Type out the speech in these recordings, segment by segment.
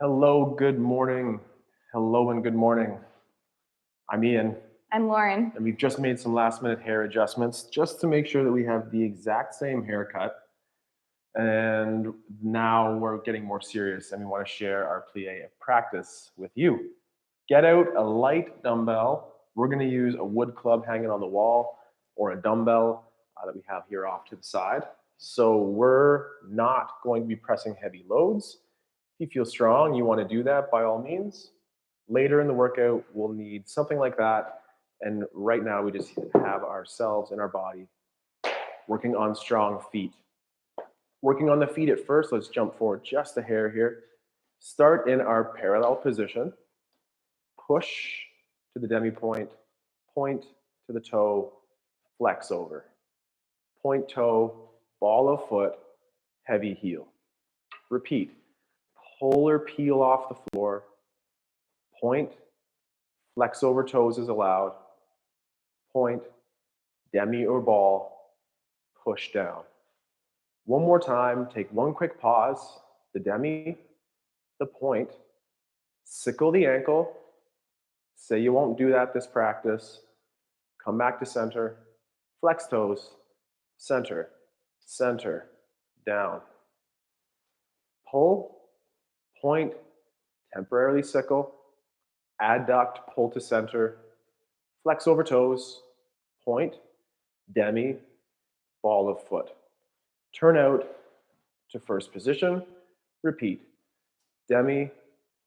Hello, good morning. Hello and good morning. I'm Ian. I'm Lauren. And we've just made some last minute hair adjustments just to make sure that we have the exact same haircut. And now we're getting more serious and we want to share our plie practice with you. Get out a light dumbbell. We're going to use a wood club hanging on the wall or a dumbbell that we have here off to the side. So we're not going to be pressing heavy loads. If you feel strong, you want to do that, by all means. Later in the workout, we'll need something like that. And right now, we just have ourselves and our body working on strong feet. Working on the feet at first, let's jump forward just a hair here. Start in our parallel position. Push to the demi point, point to the toe, flex over. Point toe, ball of foot, heavy heel. Repeat. Pull or peel off the floor, point, flex over toes is allowed, point, demi or ball, push down. One more time, take one quick pause, the demi, the point, sickle the ankle, say you won't do that this practice, come back to center, flex toes, center, center, down. Pull, point, temporarily sickle, adduct, pull to center, flex over toes, point, demi, ball of foot. Turn out to first position, repeat. Demi,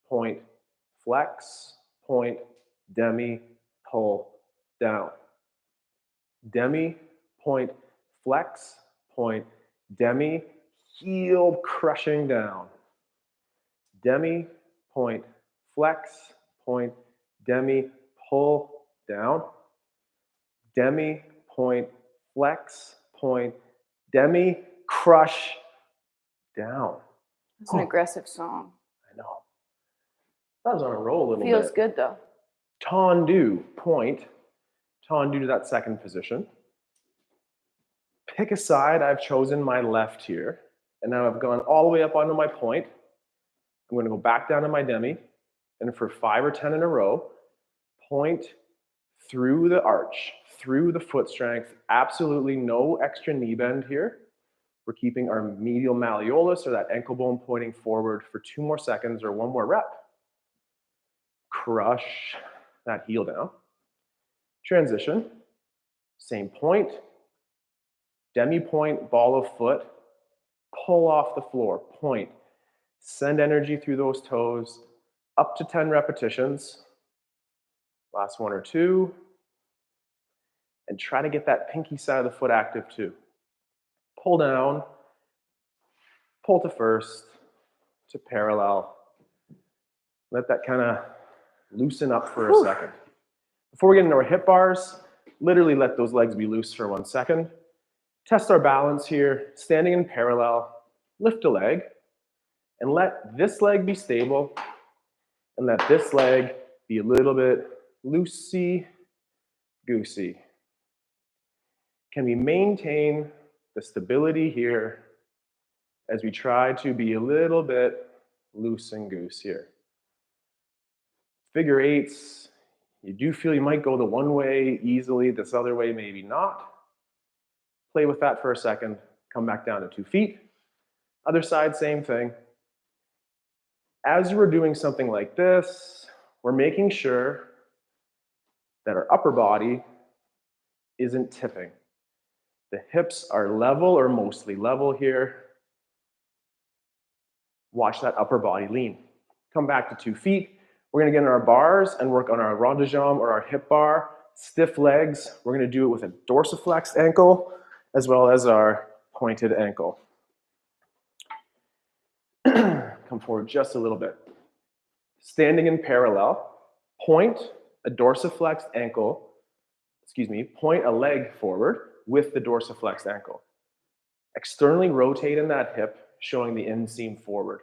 point, flex, point, demi, pull, down. Demi, point, flex, point, demi, heel crushing down. Demi, point, flex, point, demi, pull, down. Demi, point, flex, point, demi, crush, down. It's an aggressive song. I know. That was on a roll a little bit. Feels good though. Fondu, point, fondu to that second position. Pick a side. I've chosen my left here. And now I've gone all the way up onto my point. I'm going to go back down to my demi, and for 5 or 10 in a row, point through the arch, through the foot strength, absolutely no extra knee bend here. We're keeping our medial malleolus, or that ankle bone, pointing forward for 2 more seconds or 1 more rep. Crush that heel down. Transition, same point, demi point, ball of foot, pull off the floor, point. Send energy through those toes, up to 10 repetitions. Last 1 or 2. And try to get that pinky side of the foot active too. Pull down, pull to first, to parallel. Let that kind of loosen up for a second. Before we get into our hip bars, literally let those legs be loose for 1 second. Test our balance here, standing in parallel, lift a leg, and let this leg be stable, and let this leg be a little bit loosey goosey. Can we maintain the stability here as we try to be a little bit loose and goose here? Figure eights, you do feel you might go the one way easily, this other way maybe not. Play with that for a second, come back down to 2 feet. Other side, same thing. As we're doing something like this, we're making sure that our upper body isn't tipping. The hips are level or mostly level here. Watch that upper body lean. Come back to 2 feet. We're going to get in our bars and work on our rond de jambe or our hip bar. Stiff legs. We're going to do it with a dorsiflexed ankle as well as our pointed ankle. Come forward just a little bit. Standing in parallel, point a dorsiflexed ankle, point a leg forward with the dorsiflexed ankle. Externally rotate in that hip, showing the inseam forward.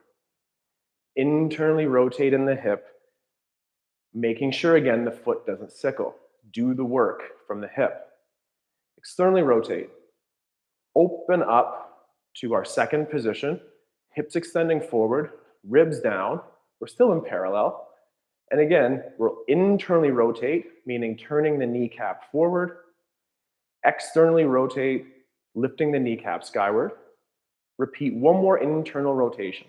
Internally rotate in the hip, making sure, again, the foot doesn't sickle. Do the work from the hip. Externally rotate. Open up to our second position. Hips extending forward, ribs down. We're still in parallel. And again, we'll internally rotate, meaning turning the kneecap forward. Externally rotate, lifting the kneecap skyward. Repeat one more internal rotation.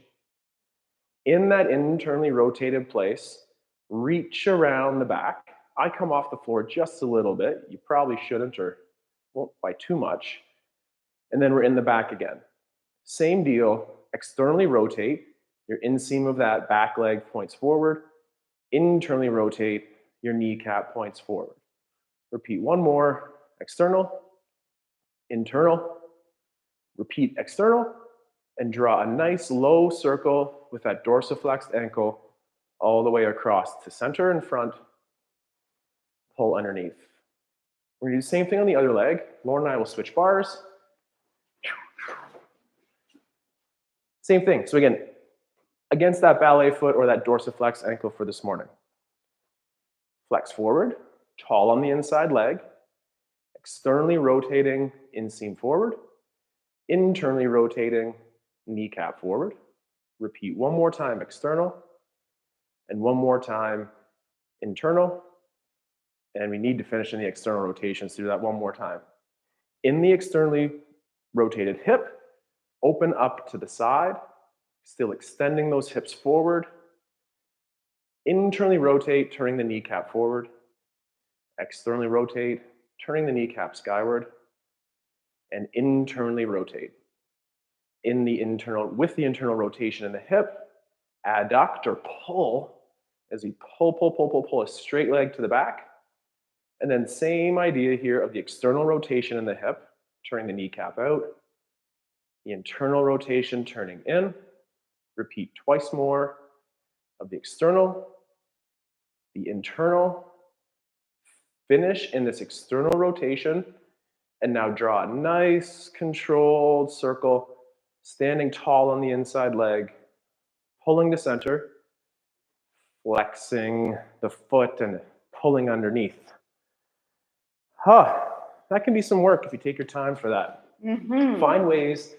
In that internally rotated place, reach around the back. I come off the floor just a little bit. You probably shouldn't, or won't by too much. And then we're in the back again. Same deal, externally rotate. Your inseam of that back leg points forward. Internally rotate, your kneecap points forward. Repeat one more, external, internal, repeat external, and draw a nice low circle with that dorsiflexed ankle all the way across to center and front, pull underneath. We're gonna do the same thing on the other leg. Lauren and I will switch bars. Same thing, so again, against that ballet foot or that dorsiflex ankle for this morning. Flex forward, tall on the inside leg, externally rotating inseam forward, internally rotating kneecap forward. Repeat one more time external, and one more time internal. And we need to finish in the external rotations to do that one more time. In the externally rotated hip, open up to the side, still extending those hips forward. Internally rotate, turning the kneecap forward. Externally rotate, turning the kneecap skyward. And internally rotate. With the internal rotation in the hip, adduct or pull, as we pull a straight leg to the back. And then same idea here of the external rotation in the hip, turning the kneecap out. The internal rotation turning in. Repeat twice more of the external, the internal. Finish in this external rotation. And now draw a nice controlled circle, standing tall on the inside leg, pulling to center, flexing the foot and pulling underneath. That can be some work if you take your time for that. Find ways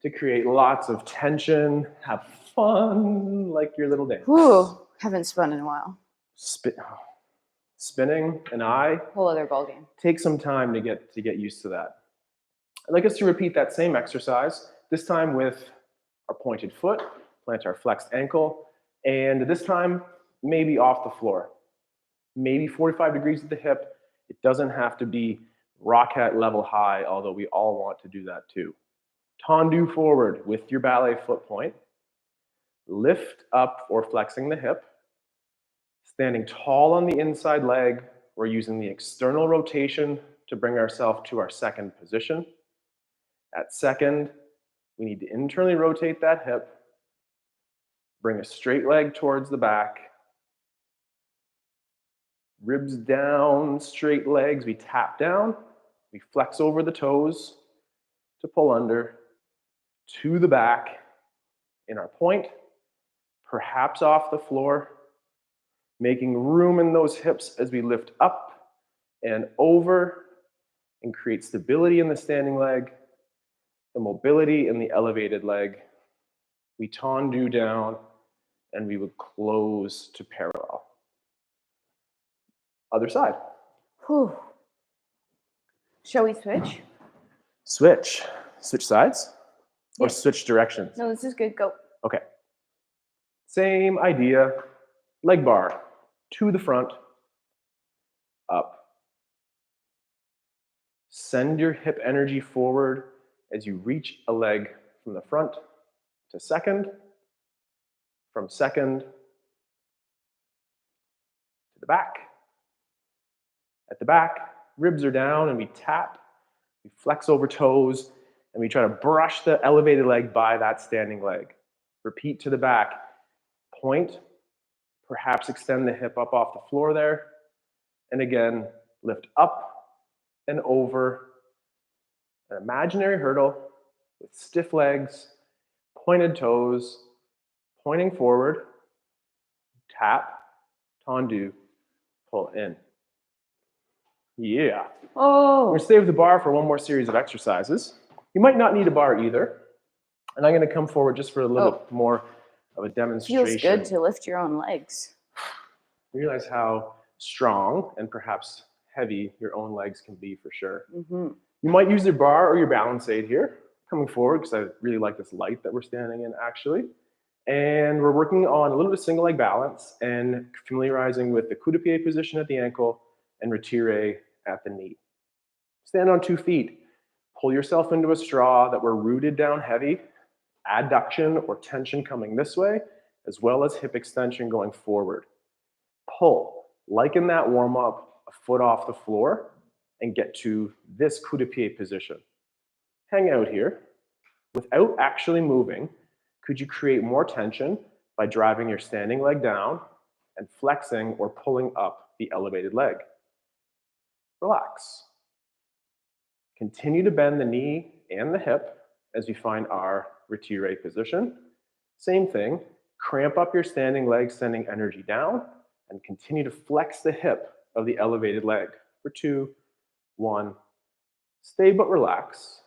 to create lots of tension, have fun, like your little dance. Ooh, haven't spun in a while. Spinning and I. Whole other ballgame. Take some time to get used to that. I'd like us to repeat that same exercise, this time with our pointed foot, plant our flexed ankle, and this time maybe off the floor. Maybe 45 degrees at the hip. It doesn't have to be rocket level high, although we all want to do that too. Fondu forward with your ballet foot point. Lift up or flexing the hip. Standing tall on the inside leg, we're using the external rotation to bring ourselves to our second position. At second, we need to internally rotate that hip, bring a straight leg towards the back, ribs down, straight legs, we tap down, we flex over the toes to pull under, to the back in our point, perhaps off the floor, making room in those hips as we lift up and over and create stability in the standing leg, the mobility in the elevated leg. We fondu down and we would close to parallel. Other side. Whew. Shall we switch? Switch. Switch sides? Or Yes. switch directions? No, this is good. Go. Okay. Same idea. Leg bar. To the front. Up. Send your hip energy forward as you reach a leg from the front to second. From second to the back. At the back, ribs are down and we tap. We flex over toes and we try to brush the elevated leg by that standing leg. Repeat to the back. Point. Perhaps extend the hip up off the floor there. And again, lift up and over an imaginary hurdle with stiff legs, pointed toes, pointing forward, tap, fondu, pull in. Yeah. Oh. We're going to stay with the bar for one more series of exercises. You might not need a bar either. And I'm going to come forward just for a little bit more of a Feels demonstration. good to lift your own legs. Realize how strong and perhaps heavy your own legs can be for sure. Mm-hmm. You might use your bar or your balance aid here, coming forward, because I really like this light that we're standing in actually. And we're working on a little bit of single leg balance and familiarizing with the coup de pied position at the ankle and retire at the knee. Stand on 2 feet. Pull yourself into a straw that we're rooted down heavy, adduction or tension coming this way, as well as hip extension going forward. Pull, like in that warm up, a foot off the floor and get to this coup de pied position. Hang out here. Without actually moving, could you create more tension by driving your standing leg down and flexing or pulling up the elevated leg? Relax. Continue to bend the knee and the hip as you find our retire position. Same thing, cramp up your standing leg, sending energy down, and continue to flex the hip of the elevated leg for 2, 1. Stay but relax.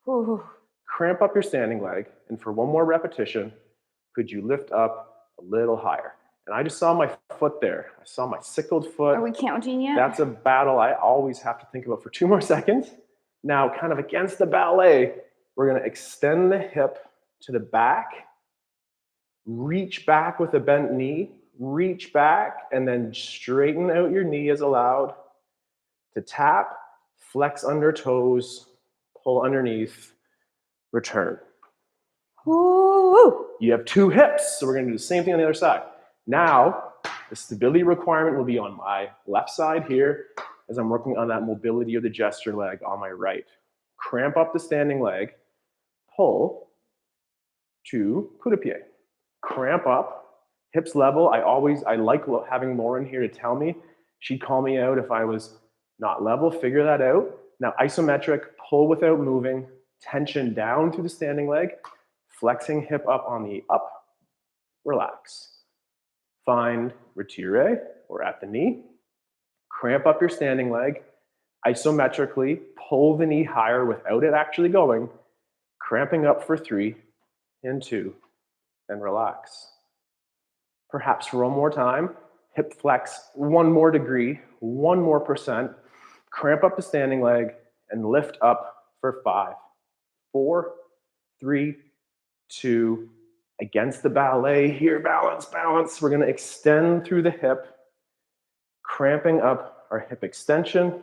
Ooh. Cramp up your standing leg, and for 1 more repetition, could you lift up a little higher? And I just saw my foot there. I saw my sickled foot. Are we counting yet? That's a battle I always have to think about for 2 more seconds. Now, kind of against the ballet, we're going to extend the hip to the back, reach back with a bent knee, reach back, and then straighten out your knee as allowed to tap, flex under toes, pull underneath, return. Ooh. You have 2 hips, so we're going to do the same thing on the other side. Now, the stability requirement will be on my left side here as I'm working on that mobility of the gesture leg on my right. Cramp up the standing leg, pull to coup de pied. Cramp up, hips level. I like having Lauren here to tell me. She'd call me out if I was not level, figure that out. Now isometric, pull without moving, tension down through the standing leg, flexing hip up on the up, relax. Find retire or at the knee. Cramp up your standing leg, isometrically pull the knee higher without it actually going, cramping up for 3 and 2, and relax. Perhaps for 1 more time, hip flex 1 more degree, 1 more %, cramp up the standing leg, and lift up for 5, 4, 3, 2, against the ballet here, balance, balance. We're going to extend through the hip, cramping up our hip extension.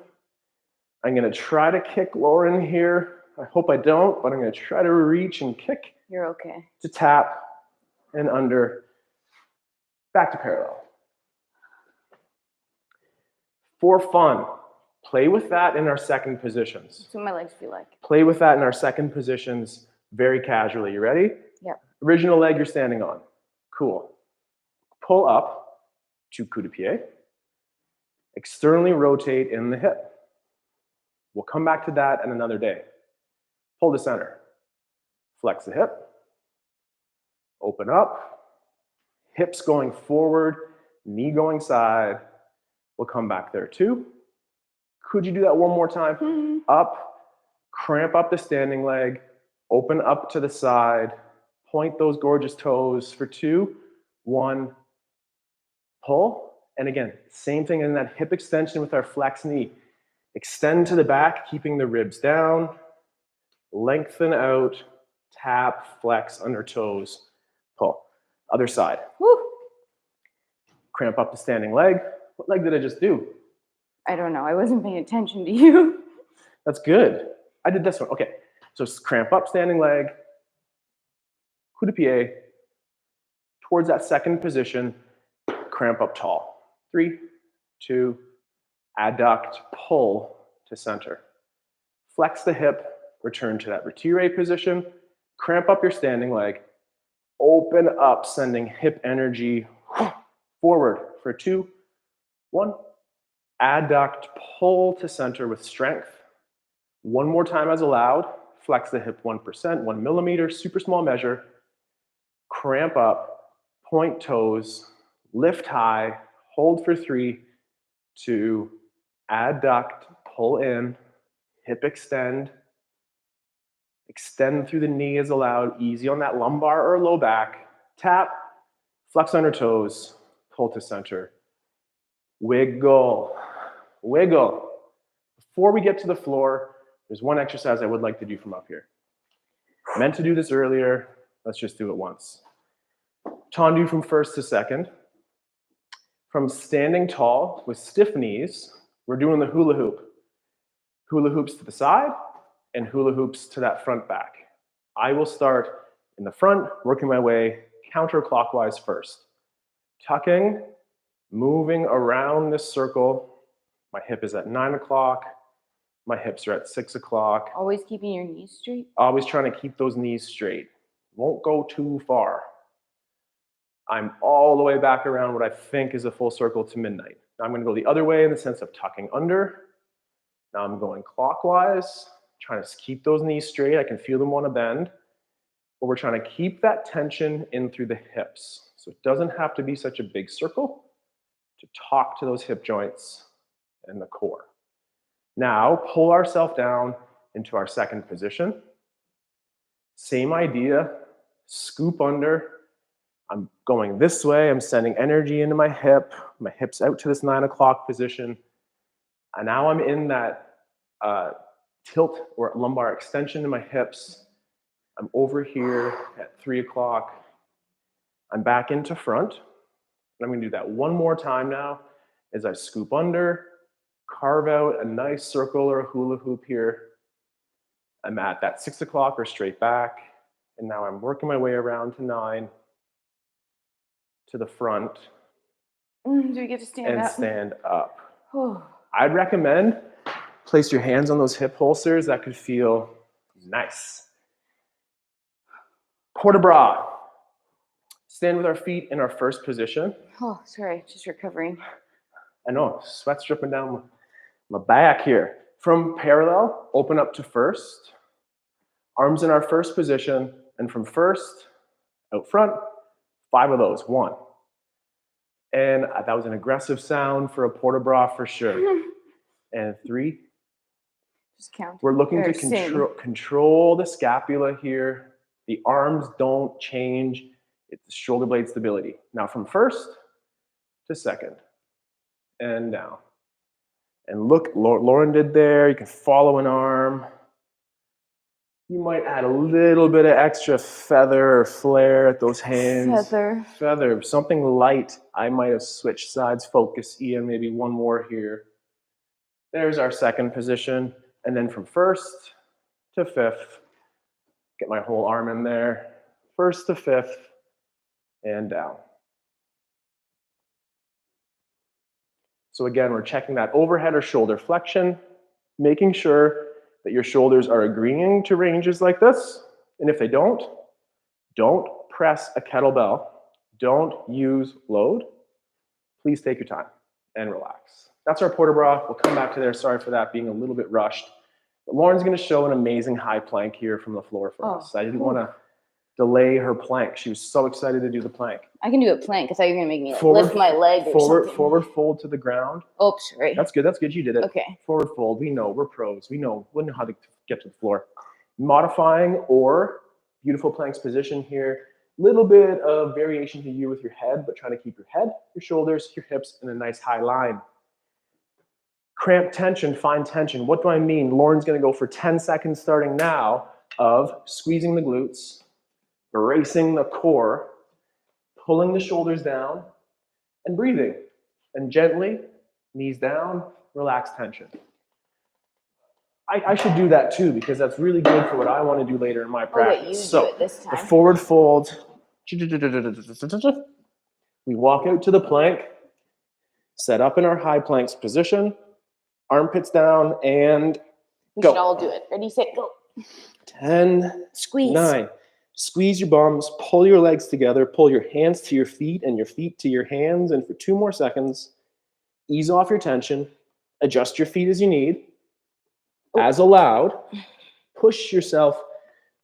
I'm going to try to kick Lauren here. I hope I don't, but I'm going to try to reach and kick. You're okay. To tap and under, back to parallel. For fun, play with that in our second positions. That's what my legs feel like. Play with that in our second positions very casually. You ready? Yep. Original leg you're standing on. Cool. Pull up to coup de pied. Externally rotate in the hip. We'll come back to that in another day. Pull to center. Flex the hip. Open up. Hips going forward, knee going side. We'll come back there too. Could you do that 1 more time? Mm-hmm. Up, cramp up the standing leg, open up to the side, point those gorgeous toes for 2, 1, pull. And again, same thing in that hip extension with our flex knee. Extend to the back, keeping the ribs down, lengthen out, tap, flex under toes, pull. Other side. Woo. Cramp up the standing leg. What leg did I just do? I don't know. I wasn't paying attention to you. That's good. I did this one. Okay. So cramp up standing leg, coup de pied, towards that second position, cramp up tall. 3, 2, adduct, pull to center. Flex the hip, return to that retire position, cramp up your standing leg, open up, sending hip energy forward for 2, 1. Adduct, pull to center with strength. 1 more time as allowed. Flex the hip 1%, 1 millimeter, super small measure. Cramp up, point toes, lift high, hold for 3, 2, adduct, pull in, hip extend. Extend through the knee as allowed, easy on that lumbar or low back. Tap, flex under toes, pull to center. Wiggle, wiggle. Before we get to the floor, there's one exercise I would like to do from up here. Meant to do this earlier, let's just do it once. Fondu from first to second. From standing tall with stiff knees, we're doing the hula hoop. Hula hoops to the side and hula hoops to that front back. I will start in the front, working my way counterclockwise first. Tucking, moving around this circle. My hip is at 9 o'clock. My hips are at 6 o'clock. Always keeping your knees straight? Always trying to keep those knees straight. Won't go too far. I'm all the way back around what I think is a full circle to midnight. Now I'm going to go the other way in the sense of tucking under. Now I'm going clockwise, trying to keep those knees straight. I can feel them want to bend. But we're trying to keep that tension in through the hips. So it doesn't have to be such a big circle to talk to those hip joints and the core. Now pull ourselves down into our second position. Same idea, scoop under. I'm going this way, I'm sending energy into my hips out to this 9 o'clock position. And now I'm in that tilt or lumbar extension in my hips. I'm over here at 3 o'clock. I'm back into front. And I'm gonna do that one more time now as I scoop under, carve out a nice circle or a hula hoop here. I'm at that 6 o'clock or straight back. And now I'm working my way around to 9. To the front. Do we get to stand and up? Stand up. I'd recommend place your hands on those hip holsters. That could feel nice. Port de bras. Stand with our feet in our first position. Oh, sorry, just recovering. I know, sweat's dripping down my back here. From parallel, open up to first. Arms in our first position, and from first, out front, 5 of those, 1. And that was an aggressive sound for a port de bras for sure. And 3. Just count. We're looking to control the scapula here. The arms don't change. It's shoulder blade stability. Now from first to second. And down. And look, Lauren did there. You can follow an arm. You might add a little bit of extra feather or flare at those hands. Feather, something light. I might have switched sides, focus, Ian, maybe one more here. There's our second position. And then from first to fifth, get my whole arm in there. First to fifth, and down. So again, we're checking that overhead or shoulder flexion, making sure that your shoulders are agreeing to ranges like this. And if they don't press a kettlebell. Don't use load. Please take your time and relax. That's our port de bras. We'll come back to there. Sorry for that being a little bit rushed. But Lauren's going to show an amazing high plank here from the floor for us. I didn't want to delay her plank. She was so excited to do the plank. I can do a plank. I thought you were going to make me like, lift my leg or something. Forward fold to the ground. Oh, sorry. That's good. That's good. You did it. Okay. Forward fold. We know. We're pros. We know how to get to the floor. Modifying or beautiful planks position here. Little bit of variation to you with your head, but trying to keep your head, your shoulders, your hips in a nice high line. Cramp tension, fine tension. What do I mean? Lauren's going to go for 10 seconds starting now of squeezing the glutes, bracing the core, pulling the shoulders down, and breathing. And gently, knees down, relax tension. I should do that too, because that's really good for what I want to do later in my practice. Oh, wait, you do it this time. The forward fold. We walk out to the plank, set up in our high planks position, armpits down, and we go. We should all do it. Ready, set, go. 10, squeeze. 9. Squeeze your bums, pull your legs together, pull your hands to your feet and your feet to your hands, and for 2 more seconds, ease off your tension, adjust your feet as you need. As allowed, push yourself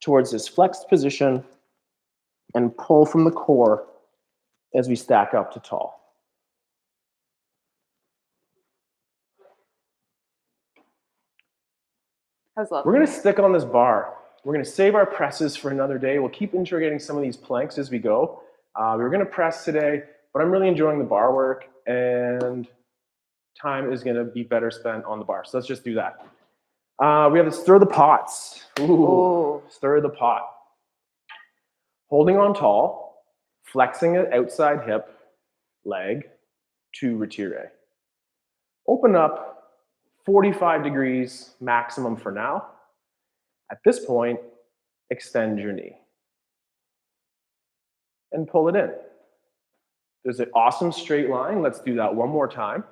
towards this flexed position and pull from the core as we stack up to tall. How's love? We're going to stick on this bar. We're going to save our presses for another day. We'll keep integrating some of these planks as we go. We were going to press today, but I'm really enjoying the bar work, and time is going to be better spent on the bar. So let's just do that. We have to stir the pots. Ooh. Stir the pot. Holding on tall, flexing an outside hip, leg to retire. Open up 45 degrees maximum for now. At this point, extend your knee and pull it in. There's an awesome straight line. Let's do that one more time.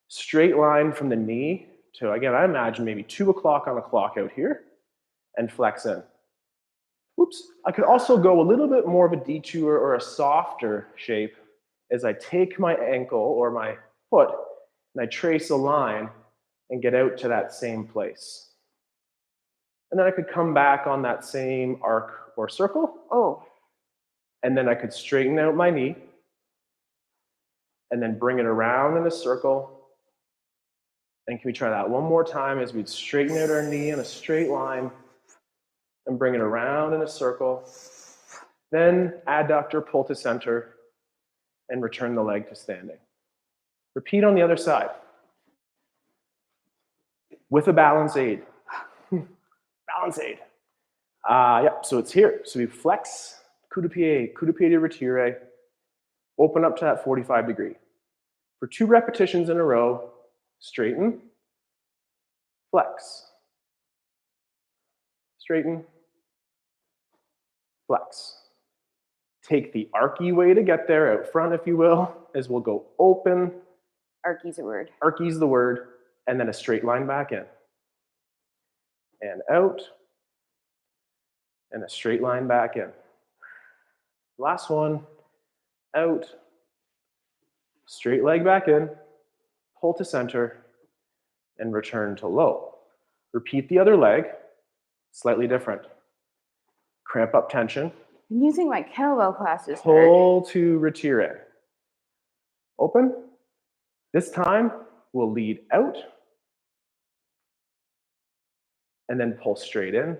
Straight line from the knee to, again, I imagine maybe 2 o'clock on the clock out here, and flex in. Oops. I could also go a little bit more of a detour or a softer shape as I take my ankle or my foot and I trace a line and get out to that same place. And then I could come back on that same arc or circle. Oh. And then I could straighten out my knee and then bring it around in a circle. And can we try that one more time as we'd straighten out our knee in a straight line and bring it around in a circle. Then adductor, pull to center, and return the leg to standing. Repeat on the other side with a balance aid. Balance aid. Yep, so it's here. So we flex, coup de pied to retire, open up to that 45 degree. For 2 repetitions in a row, straighten, flex, straighten, flex. Take the archy way to get there, out front if you will, as we'll go open. Archy's a word. Archy's the word, and then a straight line back in. And out, and a straight line back in. Last one, out, straight leg back in, pull to center, and return to low. Repeat the other leg, slightly different. Cramp up tension. I'm using my kettlebell classes. Pull to retire. Open. This time, we'll lead out, and then pull straight in,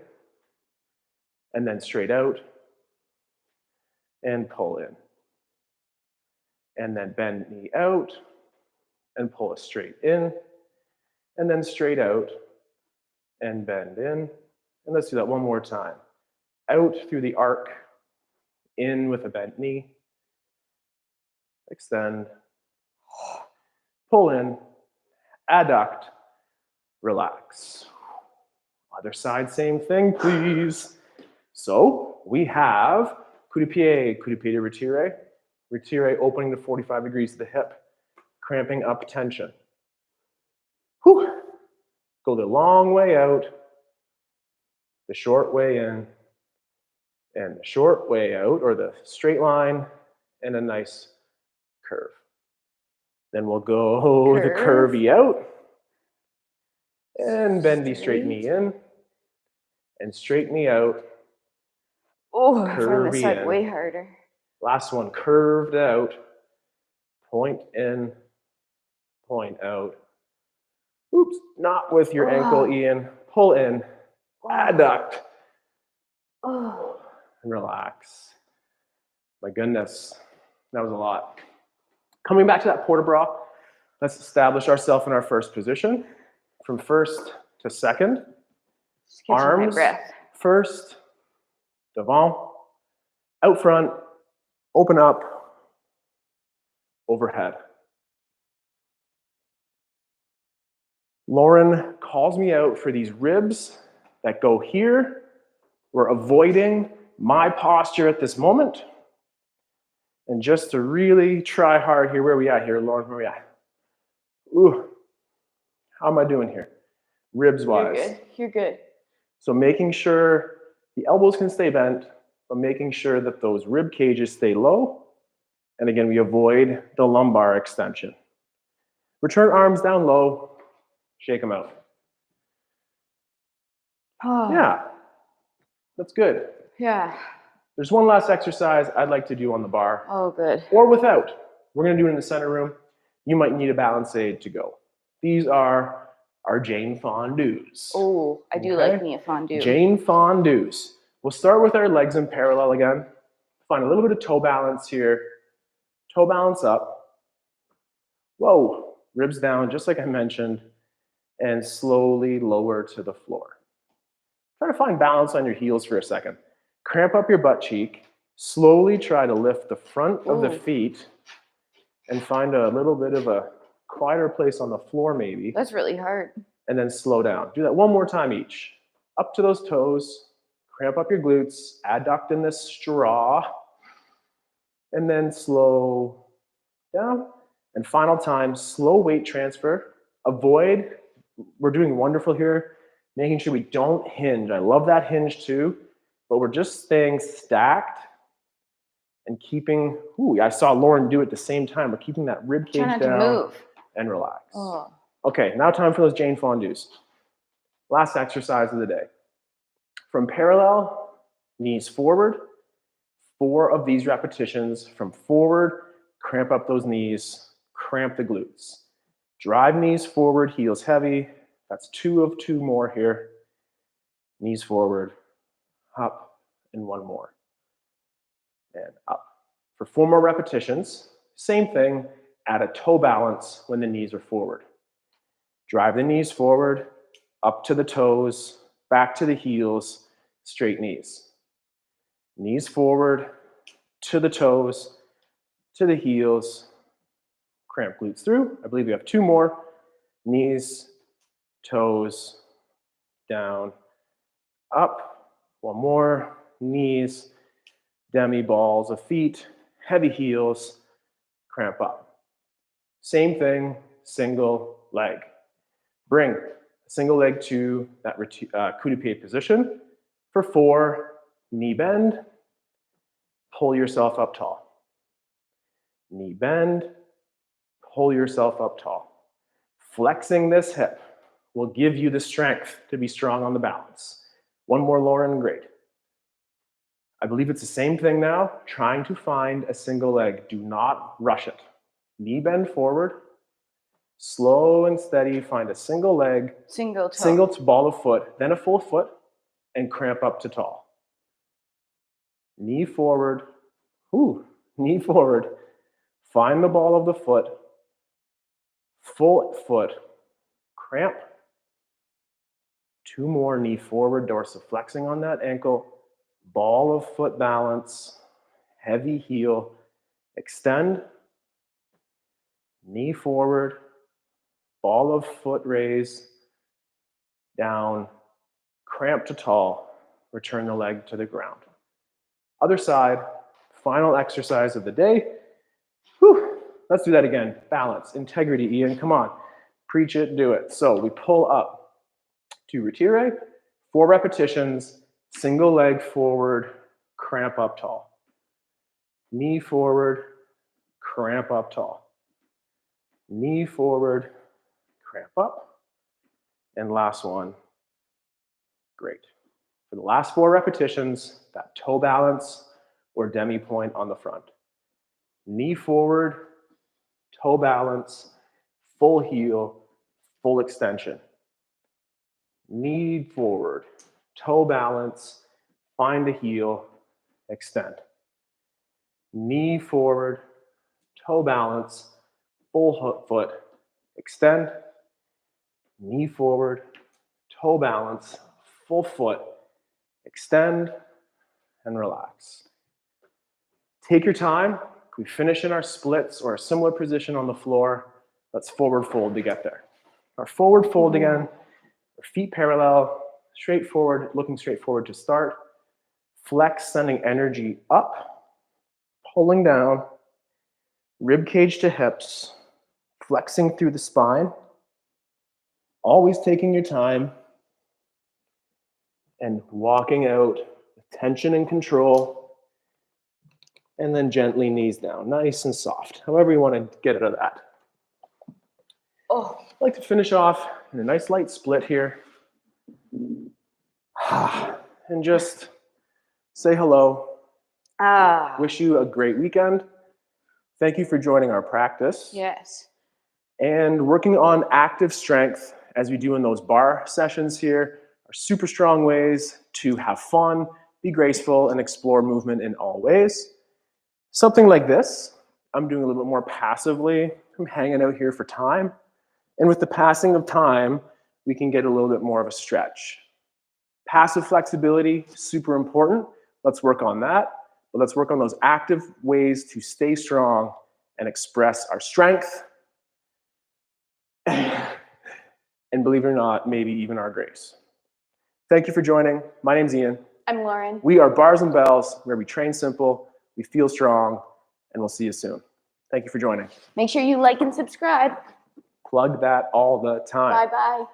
and then straight out, and pull in. And then bend knee out, and pull it straight in, and then straight out, and bend in. And let's do that one more time. Out through the arc, in with a bent knee, extend, pull in, adduct, relax. Other side, same thing, please. So we have coup de pied to retire, retire opening to 45 degrees to the hip, cramping up tension. Whew. Go the long way out, the short way in, and the short way out, or the straight line, and a nice curve. Then we'll go the curvy out, and bendy straight knee in, and straight knee out. Oh, I find this side way harder. Last one, curved out, point in, point out. Oops, not with your ankle, Ian. Pull in, adduct, and relax. My goodness, that was a lot. Coming back to that port de bras, let's establish ourselves in our first position. From first to second, arms first, devant, out front, open up, overhead. Lauren calls me out for these ribs that go here. We're avoiding my posture at this moment. And just to really try hard here, where are we at here, Lauren? Where are we at? Ooh, how am I doing here? Ribs wise. You're good. You're good. So making sure the elbows can stay bent, but making sure that those rib cages stay low. And again, we avoid the lumbar extension. Return arms down low, shake them out. Oh. Yeah, that's good. Yeah. There's one last exercise I'd like to do on the bar. Oh, good. Or without. We're going to do it in the center room. You might need a balance aid to go. These are our Jane fondus. Oh, I do like me a fondue. Jane fondus. We'll start with our legs in parallel again. Find a little bit of toe balance here. Toe balance up. Whoa, ribs down, just like I mentioned, and slowly lower to the floor. Try to find balance on your heels for a second. Cramp up your butt cheek. Slowly try to lift the front of the feet and find a little bit of a quieter place on the floor maybe. That's really hard. And then slow down. Do that one more time each. Up to those toes. Cramp up your glutes. Adduct in this straw. And then slow down. And final time, slow weight transfer. Avoid, we're doing wonderful here, making sure we don't hinge. I love that hinge too, but we're just staying stacked and keeping, I saw Lauren do it at the same time. We're keeping that rib cage down to move. And relax. Oh. Okay, now time for those Jane fondus. Last exercise of the day. From parallel, knees forward. 4 of these repetitions from forward, cramp up those knees, cramp the glutes. Drive knees forward, heels heavy. That's 2 of 2 more here. Knees forward, up, and 1 more. And up. For 4 more repetitions, same thing, add a toe balance when the knees are forward. Drive the knees forward, up to the toes, back to the heels, straight knees. Knees forward, to the toes, to the heels, cramp glutes through. I believe we have 2 more. Knees, toes, down, up. 1 more. Knees, demi balls of feet, heavy heels, cramp up. Same thing, single leg. Bring a single leg to that coup de pied position. For 4, knee bend, pull yourself up tall. Knee bend, pull yourself up tall. Flexing this hip will give you the strength to be strong on the balance. 1 more, Lauren, great. I believe it's the same thing now, trying to find a single leg. Do not rush it. Knee bend forward, slow and steady, find a single leg, single toe, single ball of foot, then a full foot, and cramp up to tall. Knee forward, knee forward, find the ball of the foot, full foot, cramp. 2 more, knee forward, dorsiflexing on that ankle, ball of foot balance, heavy heel, extend, knee forward, ball of foot raise, down, cramp to tall, return the leg to the ground. Other side, final exercise of the day. Let's do that again. Balance, integrity, Ian, come on. Preach it, do it. So we pull up to retire, 4 repetitions, single leg forward, cramp up tall. Knee forward, cramp up tall. Knee forward, cramp up. And last one, great. For the last 4 repetitions, that toe balance or demi point on the front. Knee forward, toe balance, full heel, full extension. Knee forward, toe balance, find a heel, extend. Knee forward, toe balance, full foot, extend. Knee forward, toe balance, full foot, extend, and relax. Take your time. We finish in our splits or a similar position on the floor. Let's forward fold to get there. Our forward fold again, our feet parallel, straightforward, looking straight forward to start. Flex, sending energy up, pulling down, rib cage to hips, flexing through the spine. Always taking your time and walking out with tension and control. And then gently knees down, nice and soft, however you want to get out of that. I'd like to finish off in a nice light split here. And just say hello. Wish you a great weekend. Thank you for joining our practice. Yes. And working on active strength as we do in those barre sessions here are super strong ways to have fun, be graceful, and explore movement in all ways. Something like this, I'm doing a little bit more passively. I'm hanging out here for time. And with the passing of time, we can get a little bit more of a stretch. Passive flexibility, super important. Let's work on that. But let's work on those active ways to stay strong and express our strength. And believe it or not, maybe even our grace. Thank you for joining. My name's Ian. I'm Lauren. We are Bars and Bells, where we train simple, we feel strong, and we'll see you soon. Thank you for joining. Make sure you like and subscribe. Plug that all the time. Bye-bye.